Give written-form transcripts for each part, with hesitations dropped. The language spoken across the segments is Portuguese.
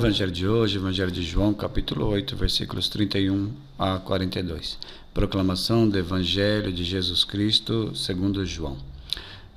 Evangelho de hoje, Evangelho de João, capítulo 8, versículos 31 a 42. Proclamação do Evangelho de Jesus Cristo, segundo João.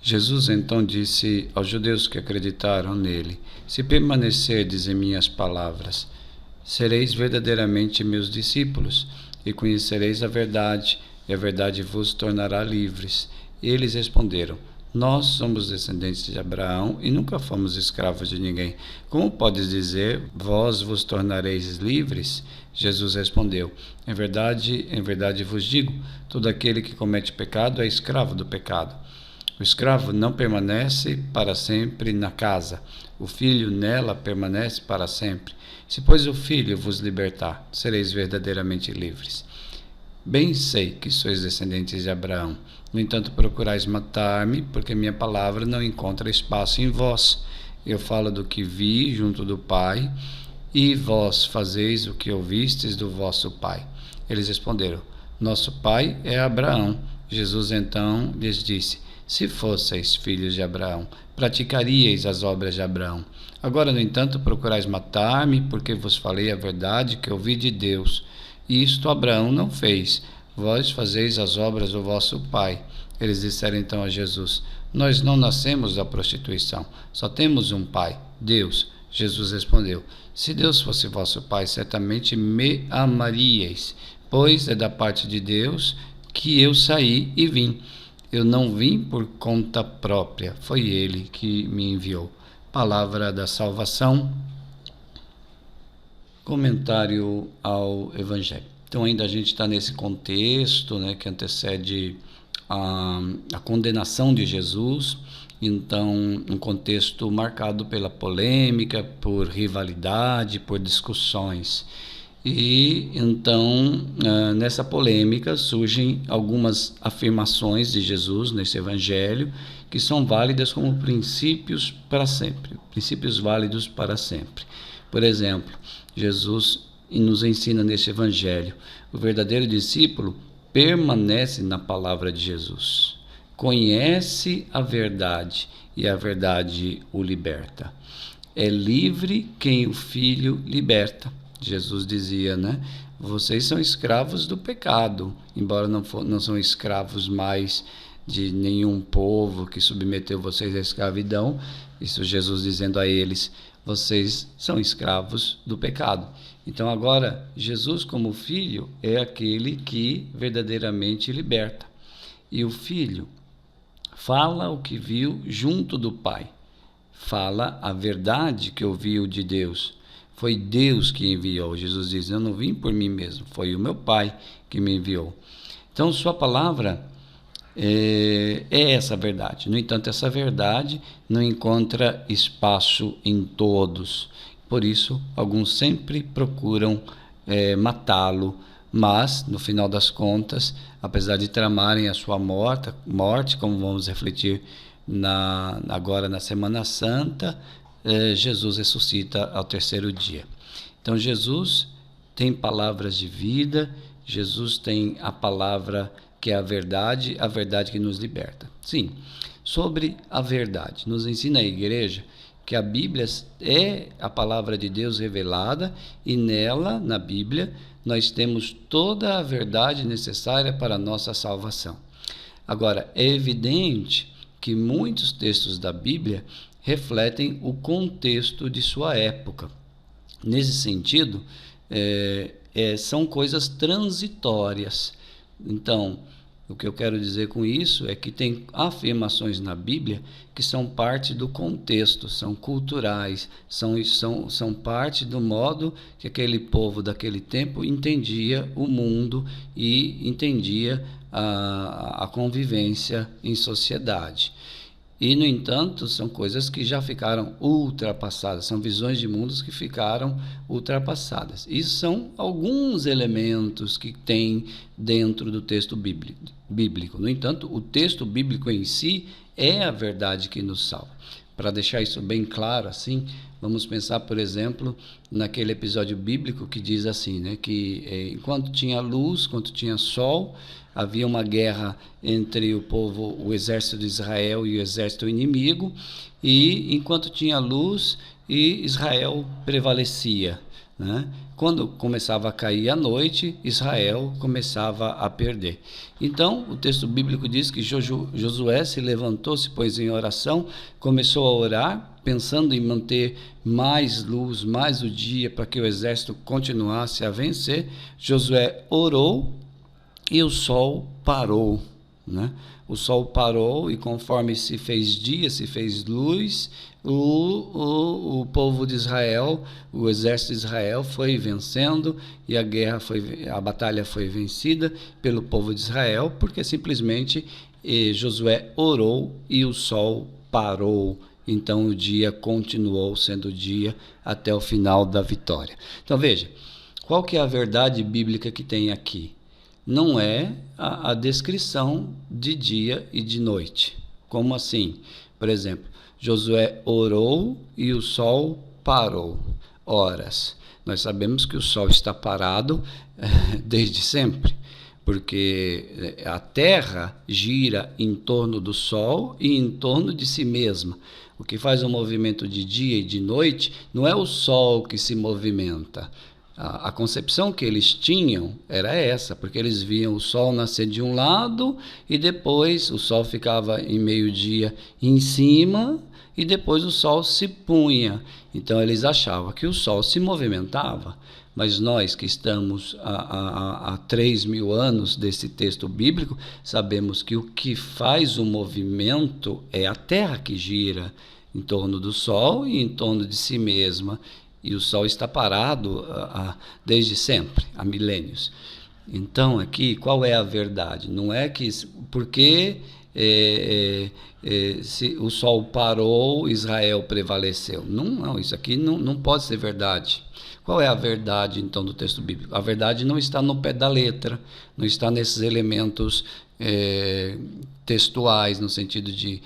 Jesus então disse aos judeus que acreditaram nele: Se permanecerdes em minhas palavras, sereis verdadeiramente meus discípulos, e conhecereis a verdade, e a verdade vos tornará livres. Eles responderam: Nós somos descendentes de Abraão e nunca fomos escravos de ninguém. Como podes dizer, vós vos tornareis livres? Jesus respondeu: em verdade vos digo, todo aquele que comete pecado é escravo do pecado. O escravo não permanece para sempre na casa, o filho nela permanece para sempre. Se, pois, o filho vos libertar, sereis verdadeiramente livres. Bem sei que sois descendentes de Abraão. No entanto, procurais matar-me, porque minha palavra não encontra espaço em vós. Eu falo do que vi junto do Pai, e vós fazeis o que ouvistes do vosso pai. Eles responderam: Nosso pai é Abraão. Jesus então lhes disse: Se fosseis filhos de Abraão, praticaríeis as obras de Abraão. Agora, no entanto, procurais matar-me, porque vos falei a verdade que ouvi de Deus. E isto Abraão não fez. Vós fazeis as obras do vosso pai. Eles disseram então a Jesus: Nós não nascemos da prostituição, só temos um pai, Deus. Jesus respondeu: Se Deus fosse vosso pai, certamente me amaríeis, pois é da parte de Deus que eu saí e vim. Eu não vim por conta própria, foi Ele que me enviou. Palavra da salvação. Comentário ao Evangelho. Então ainda a gente está nesse contexto, né, que antecede a condenação de Jesus. Então, um contexto marcado pela polêmica, por rivalidade, por discussões. E então, nessa polêmica, surgem algumas afirmações de Jesus nesse Evangelho que são válidas como princípios para sempre, princípios válidos para sempre. Por exemplo, Jesus nos ensina neste Evangelho: o verdadeiro discípulo permanece na palavra de Jesus, conhece a verdade e a verdade o liberta. É livre quem o Filho liberta. Jesus dizia, né? Vocês são escravos do pecado, embora não são escravos mais de nenhum povo que submeteu vocês à escravidão. Isso Jesus dizendo a eles: vocês são escravos do pecado. Então agora, Jesus como Filho é aquele que verdadeiramente liberta. E o Filho fala o que viu junto do Pai. Fala a verdade que ouviu de Deus. Foi Deus que enviou. Jesus diz: eu não vim por mim mesmo, foi o meu Pai que me enviou. Então sua palavra é essa verdade. No entanto, essa verdade não encontra espaço em todos. Por isso, alguns sempre procuram matá-lo, mas, no final das contas, apesar de tramarem a sua morte, como vamos refletir agora na Semana Santa, Jesus ressuscita ao terceiro dia. Então, Jesus tem palavras de vida, Jesus tem a palavra que é a verdade que nos liberta. Sim, sobre a verdade, nos ensina a Igreja que a Bíblia é a palavra de Deus revelada, e nela, na Bíblia, nós temos toda a verdade necessária para a nossa salvação. Agora, é evidente que muitos textos da Bíblia refletem o contexto de sua época. Nesse sentido, são coisas transitórias. Então, o que eu quero dizer com isso é que tem afirmações na Bíblia que são parte do contexto, são culturais, são parte do modo que aquele povo daquele tempo entendia o mundo e entendia a convivência em sociedade. E, no entanto, são coisas que já ficaram ultrapassadas, são visões de mundos que ficaram ultrapassadas. E são alguns elementos que tem dentro do texto bíblico. No entanto, o texto bíblico em si é a verdade que nos salva. Para deixar isso bem claro, assim, vamos pensar, por exemplo, naquele episódio bíblico que diz assim, né, que enquanto tinha luz, enquanto tinha sol, havia uma guerra entre o exército de Israel e o exército inimigo, e enquanto tinha luz, e Israel prevalecia, né? Quando começava a cair a noite, Israel começava a perder. Então, o texto bíblico diz que Josué se levantou, se pôs em oração, começou a orar, pensando em manter mais luz, mais o dia, para que o exército continuasse a vencer. Josué orou e o sol parou, né? O sol parou e conforme se fez dia, se fez luz, o povo de Israel, o exército de Israel foi vencendo e a batalha foi vencida pelo povo de Israel, porque simplesmente Josué orou e o sol parou. Então o dia continuou sendo dia até o final da vitória. Então veja, qual que é a verdade bíblica que tem aqui? Não é a descrição de dia e de noite. Como assim? Por exemplo, Josué orou e o sol parou. Horas. Nós sabemos que o sol está parado desde sempre, porque a Terra gira em torno do sol e em torno de si mesma. O que faz o movimento de dia e de noite não é o sol que se movimenta. A concepção que eles tinham era essa, porque eles viam o sol nascer de um lado e depois o sol ficava em meio-dia em cima e depois o sol se punha. Então eles achavam que o sol se movimentava. Mas nós que estamos há 3.000 anos desse texto bíblico, sabemos que o que faz o movimento é a Terra que gira em torno do Sol e em torno de si mesma. E o Sol está parado desde sempre, há milênios. Então, aqui, qual é a verdade? Não é que porque se o Sol parou, Israel prevaleceu. Não, isso aqui não pode ser verdade. Qual é a verdade, então, do texto bíblico? A verdade não está no pé da letra, não está nesses elementos textuais, no sentido de,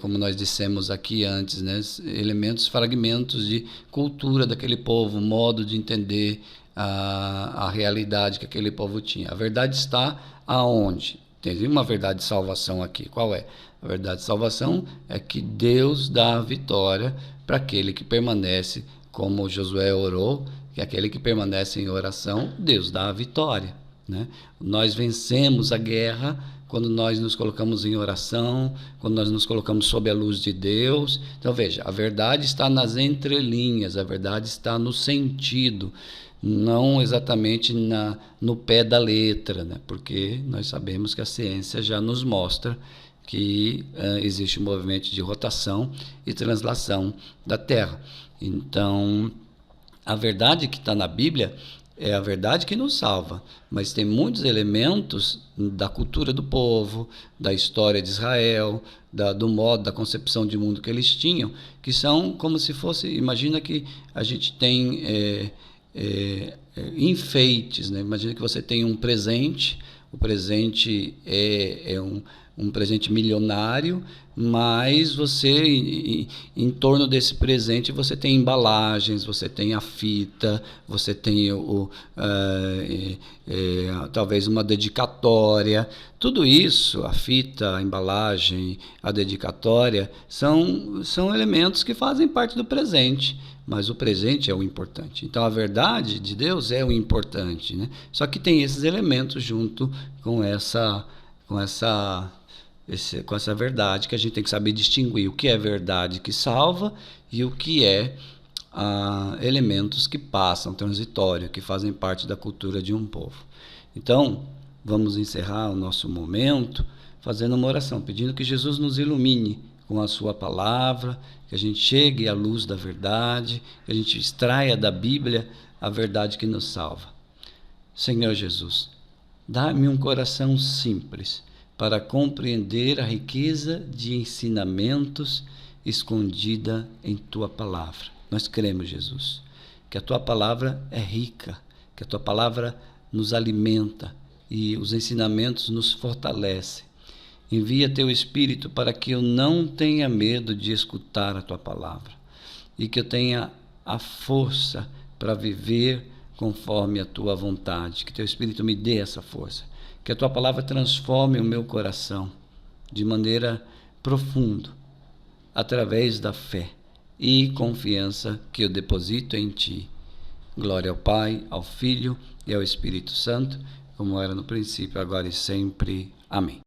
como nós dissemos aqui antes, né? Elementos, fragmentos de cultura daquele povo, modo de entender a realidade que aquele povo tinha. A verdade está aonde? Tem uma verdade de salvação aqui. Qual é? A verdade de salvação é que Deus dá a vitória para aquele que permanece, como Josué orou, que aquele que permanece em oração, Deus dá a vitória, né? Nós vencemos a guerra quando nós nos colocamos em oração, quando nós nos colocamos sob a luz de Deus. Então veja, a verdade está nas entrelinhas, a verdade está no sentido, não exatamente no pé da letra, né? Porque nós sabemos que a ciência já nos mostra que existe um movimento de rotação e translação da Terra. Então, a verdade que está na Bíblia é a verdade que nos salva, mas tem muitos elementos da cultura do povo, da história de Israel, do modo, da concepção de mundo que eles tinham, que são como se fosse, imagina que a gente tem enfeites, né? Imagina que você tem um presente, o presente é um presente milionário, mas você, em torno desse presente, você tem embalagens, você tem a fita, você tem talvez uma dedicatória. Tudo isso, a fita, a embalagem, a dedicatória, são elementos que fazem parte do presente, mas o presente é o importante. Então, a verdade de Deus é o importante, né? Só que tem esses elementos junto com essa verdade, que a gente tem que saber distinguir o que é verdade que salva e o que é elementos que passam, transitório, que fazem parte da cultura de um povo. Então, vamos encerrar o nosso momento fazendo uma oração, pedindo que Jesus nos ilumine com a sua palavra, que a gente chegue à luz da verdade, que a gente extraia da Bíblia a verdade que nos salva. Senhor Jesus, dá-me um coração simples para compreender a riqueza de ensinamentos escondida em Tua palavra. Nós cremos, Jesus, que a Tua palavra é rica, que a Tua palavra nos alimenta e os ensinamentos nos fortalecem. Envia Teu Espírito para que eu não tenha medo de escutar a Tua palavra e que eu tenha a força para viver conforme a Tua vontade. Que Teu Espírito me dê essa força. Que a Tua palavra transforme o meu coração de maneira profunda, através da fé, e confiança que eu deposito em Ti. Glória ao Pai, ao Filho e ao Espírito Santo, como era no princípio, agora e sempre. Amém.